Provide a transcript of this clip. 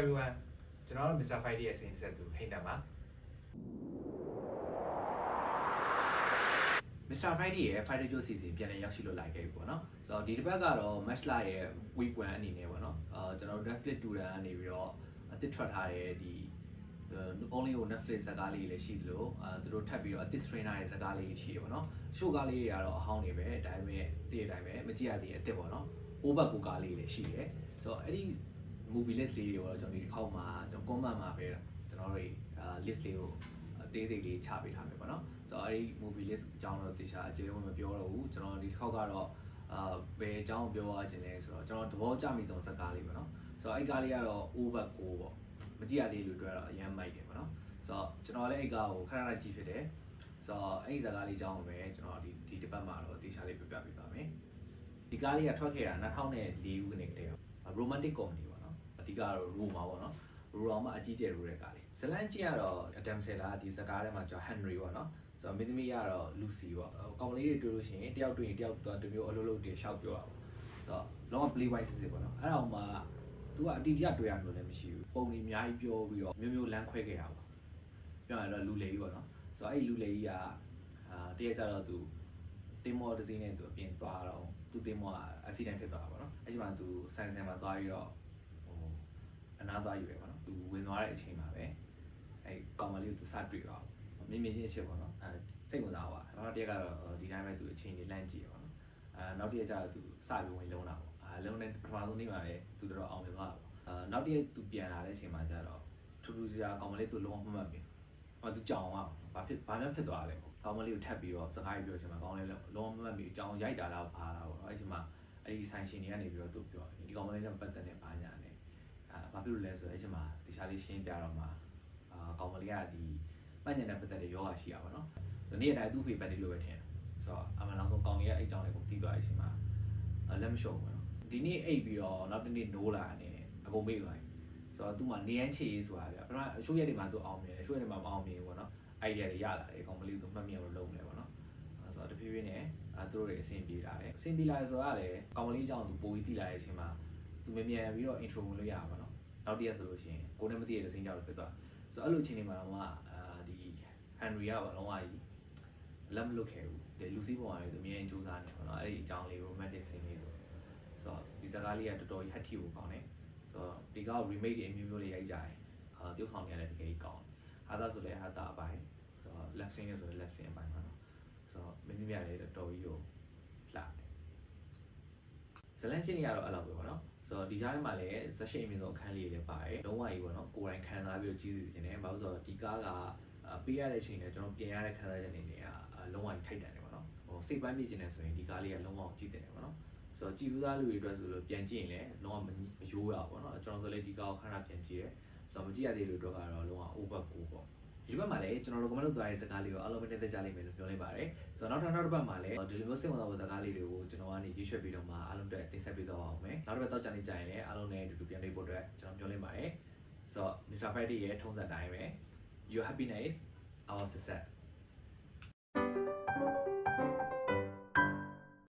everyone ကျွန်တော်တို့ Mr. Friday ရဲ့ scene set သူဟိန်းတန်ပါ Mr. Friday ရဲ့ Friday Joe season ပြန်လည်ရောက်ရှိလို့လာခဲ့ပြီပေါ့နော်ဆိုတော့ဒီတစ်ပတ်ကတော့ match လာရဲ့ week 1အနေနဲ့ပေါ့နော်ကျွန်တော်တို့ Netflix တူတန်းကနေပြီးတော့အသစ်ထွက်ထားတဲ့ဒီ only on Netflix ဇာတ်ကားလေးလည်းရှိသလိုသူတို့ထပ်ပြီးတော့အသစ် trainer ရဲ့ဇာတ်ကားလေးရှိရပေါ့နော် show ကားလေးတွေကတော့အဟောင်းနေပဲဒါပေမဲ့တည့်တဲ့အတိုင်းပဲမကြည့်ရသေးတဲ့အသစ်ပေါ့နော် over ကိုကားလေးလည်းရှိတယ်ဆိုတော့အဲ့ဒီ movie list လေးတွေတော့ကျွန်တော်ဒီတစ်ခေါက်မှာကျွန်တော် comment မှာပဲကျွန်တော်တို့ list လေးကိုအသေးစိတ်လေးချပေးထားမယ်ပေါ့နော်ဆိုတော့အဲ့ဒီ movie list အကြောင်းတော့တခြားအကျေဝင်မပြောတော့ဘူးကျွန်တော်ဒီတစ်ခေါက်ကတော့ဘယ်အကြောင်းပြောရခြင်းလဲဆိုတော့ကျွန်တော်သဘောကျမိဆုံးဇာတ်ကားလေးပေါ့နော်ဆိုတော့အဲ့ကားလေးကတော့ over ကိုပေါ့မကြည့်ရသေးလို့တွေ့တော့အရင်မိုက်တယ်ပေါ့နော်ဆိုတော့ကျွန်တော်လည်းအဲ့ကားကိုခဏခဏကြည့်ဖြစ်တယ်ဆိုတော့အဲ့ဒီဇာတ်ကားလေးအကြောင်းကိုပဲကျွန်တော်ဒီတစ်ပတ်မှာတော့တခြားလေးပြပြပေးပါမယ်ဒီကားလေးကထွက်ခဲ့တာ2004ခုနှစ်ကတည်းက romantic comedy ပေါ့နော်အဓိကတော့ Roma ပေါ့နော်Roma မှာအကြီးကျယ်ရိုးတဲ့ကားလေးဇလန်ကြီးကတော့ Adam Sandler ဒီဇာတ်ကားထဲမှာကျွန်တော် Henry ပေါ့နော်ဆိုတော့မင်းသမီးကတော့ Lucy ပေါ့ကောင်မလေးတွေတွေ့လို့ရှိရင်တယောက်တွေ့ရင်တယောက်တမျိုးအလုပ်လုပ်တွေရှောက်ပြောတာပေါ့ဆိုတော့လုံးဝ play wise စစ်ပေါ့နော်အဲ့တော့မှသူကအတီးပြတွေ့ရလို့လည်းမရှိဘူးပုံတွေအများကြီးပြောပြီးတော့မျိုးမျိုးလမ်းခွဲခဲ့တာပေါ့ပြောရတော့လူလေကြီးပေါ့နော်ဆိုတော့အဲ့လူလေကြီးကတရက်ကြတော့သူတင်မော်တစ်စီးနဲ့သူအပြင်သွားတော့သူတင်မော်ကအက်ဆီဒန့်ဖြစ်သွားတာပေါ့နော်အဲ့ဒီမှာသူဆိုင်မှာသွားပြီးတော့အနားသွားယူရပေါ့နော်သူဝင်သွားတဲ့အချိန်မှာပဲအဲ့ကောင်မလေးကိုသူစတွေ့တော့မြင်မြင်ချင်းအချက်ပေါ့နော်စိတ်ဝင်စားသွားနောက်တစ်ရက်ကတော့ဒီတိုင်းပဲသူအချိန်လေးလန့်ကြည့်ရပေါ့နော်နောက်တစ်ရက်ကျတော့သူစပြီးဝင်လုံးတာပေါ့လုံးတဲ့ပထမဆုံးနေ့မှာပဲသူတော်အောင်မြင်သွားတာပေါ့နောက်တစ်ရက်သူပြန်လာတဲ့အချိန်မှာကျတော့ထူးထူးခြားခြားကောင်မလေးသူလုံးဝမှတ်ပြီသူကြောင်သွားဘာဖြစ်သွားလဲပေါ့ကောင်မလေးကိုထပ်ပြီးတော့စကားပြောချင်မှာကောင်လေးလုံးဝမှတ်ပြီကြောင်ရိုက်တာလားဘာလားပေါ့အဲ့ဒီမှာအဲ့ဒီဆိုင်ရှင်တွေကနေပြီးတော့သူပြောဒီကောင်မလေးနဲ့ပတ်သက်နေဘာညာနဲ့ဘာဖြစ်လို့လဲဆိုတော့အဲ့ဒီမှာတခြားလေးရှင်းပြတော့မှာကောင်မလေးကဒီပတ်ညံနဲ့ပတ်သက်တဲ့ယောဂရှိရပါတော့ဒီနေ့တိုင်းသူ့ဖေပတ်တယ်လို့ပဲထင်ဆိုတော့အမှန်တော့ကောင်ကြီးရဲ့အဲ့အကြောင်းလေးကိုသိသွားတဲ့အချိန်မှာလက်မလျှော့ဘူးနော်ဒီနေ့အိတ်ပြီးတော့နောက်တစ်နေ့နိုးလာတယ်အကုန်မေ့သွားတယ်ဆိုတော့သူမှနေရန်ချေရေးဆိုတာဗျပထမအချို့ရက်တွေမှာသူအောင်မြင်တယ်အချို့ရက်တွေမှာမအောင်မြင်ဘူးပေါ့နော် idea တွေရလာတယ်ကောင်မလေးသူမှတ်မိအောင်လုပ်နေပေါ့နော်ဆိုတော့တဖြည်းဖြည်းနဲ့သူတို့တွေအဆင်ပြေလာတယ်အဆင်ပြေလာတယ်ဆိုတာကလည်းကောင်မလေးအကြောင်းသူပိုပြီးသိလာတဲ့အချိန်မှာသူမြန်မြန်ပြီးတော့ intro ဝင်လို့ရပါပေါ့နော်နောက်တစ်ရက်ဆိုလို့ရှိရင်ကိုယ်နဲ့မသိတဲ့စိမ်းကြောက်လို့ဖြစ်သွားဆိုတော့အဲ့လိုအချိန်တွေမှာတော့ဒီ Henry ကဘာလုံးဝကြီးလက်မလွတ်ခဲ့ဘူးဒီ Lucy ပေါ်မှာလည်းသူအမြဲကြိုးစားနေပေါ့နော်အဲ့ဒီအကြောင်းလေး romantic scene လေးဆိုတော့ဒီဇာတ်ကားလေးကတော်တော်ကြီး hit ကိုကောင်းတယ်ဆိုတော့ဒီကောက် remake တွေအမျိုးမျိုးလေးရိုက်ကြတယ်tiêuဆောင်နေရတဲ့တကယ်ကြီးကောင်းဟာသာဆိုလည်းဟာသာအပိုင်းဆိုတော့ lap scene နဲ့ဆိုလည်း lap scene အပိုင်းပါနော်ဆိုတော့မင်းမြလည်းတော်တော်ကြီးကိုလှတယ်ဇလန်ရှင်းတွေကတော့အဲ့လိုပဲပေါ့နော်ဆိုတော့ဒီကြားထဲမှာလည်းဇက်ရှိန်အမြင့်ဆုံးအခန်းလေးတွေလည်းပါတယ်လုံးဝကြီးပေါ့နော်ကိုယ်တိုင်ခံစားပြီးတော့ကြီးစီခြင်းတယ်ဘာလို့ဆိုတော့ဒီကားကပေးရတဲ့အချိန်နဲ့ကျွန်တော်ပြင်ရတဲ့ခံစားချက်တွေနဲ့လုံးဝကြီးထိုက်တန်တယ်ပေါ့နော်ဟိုစိတ်ပိုင်းပြည့်ခြင်းနဲ့ဆိုရင်ဒီကားလေးကလုံးဝကြည့်တယ်ပေါ့နော်ဆိုတော့ကြည်လူသားလူတွေအတွက်ဆိုလို့ပြန်ကြည့်ရင်လည်းလုံးဝမရိုးရပါဘောเนาะကျွန်တော်ဆိုလည်းဒီကားကိုခဏပြန်ကြည့်ရဲဆိုတော့မကြည့်ရသေးလို့တော့ကတော့လုံးဝ over ကိုပေါ့ဒီဘက်မှာလည်းကျွန်တော်တို့ comment လုပ်သွားတဲ့ဇာတ်ကားလေးကိုအားလုံးပဲတက်ကြလိမ့်မယ်လို့ပြောလိုက်ပါတယ်ဆိုတော့နောက်တစ်ပတ်မှာလည်းဒီလိုမျိုးစိတ်ဝင်စားဖို့ဇာတ်ကားလေးတွေကိုကျွန်တော်ကနေရွေးချယ်ပြီးတော့မှအားလုံးတက်တင်ဆက်ပေးသွားပါအောင်မယ်နောက်တစ်ပတ်တော့ကြာနေကြရင်လည်းအားလုံးနဲ့အတူတူပြန်တွေ့ဖို့အတွက်ကျွန်တော်ပြောလိုက်ပါတယ်ဆိုတော့ Mr. Friday ရဲ့ထုံးစံတိုင်းပဲ your happiness our success